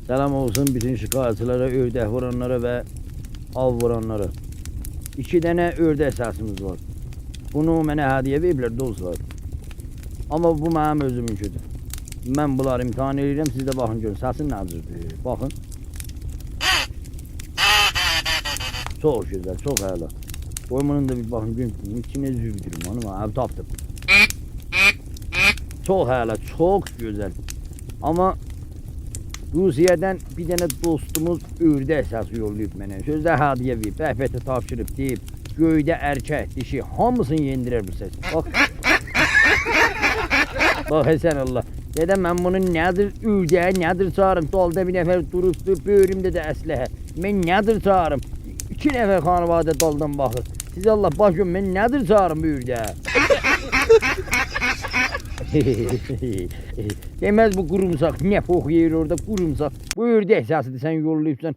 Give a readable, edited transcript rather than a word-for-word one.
Selam olsun bütün şikayetçilere, ördək vuranlara ve av vuranlara. 2 tane ördək səsimiz var. Bunu mənə hədiyyə veriblər dostlar. Amma bu mənim özümünkidir. Mən bunları imtahan edirəm, siz də baxın görün. Səsi nədirdir? Baxın. Çox gözəl, çox əla. Qoymanın da bir baxın görün. İçinə zübdürüm onu, əb tapdım. Çox əla, çox gözəl. Amma Rusiyadan bir tane dostumuz ördək səsi yollayıb mənə. Sözdə hədiyyə verib, rəhbətə tapşırıb deyib, göydə erkək, dişi hamısını yendirər bu səs. Bax. Bax sən Allah. Dedim mən bunu nədir ördəyə, nədir çağırım? Dalda bir nəfər durubdur, böyrümdə də əsləhə. Mən nədir çağırım? 2 nəfər xanıvadə daldan baxır. Siz Allah bax görün, mən nədir çağırım bu ördəyə? Demez bu qurumsaq, nə pox yeyir orada qurumsaq. Bu ördək səsidir, sən yollayıbsan.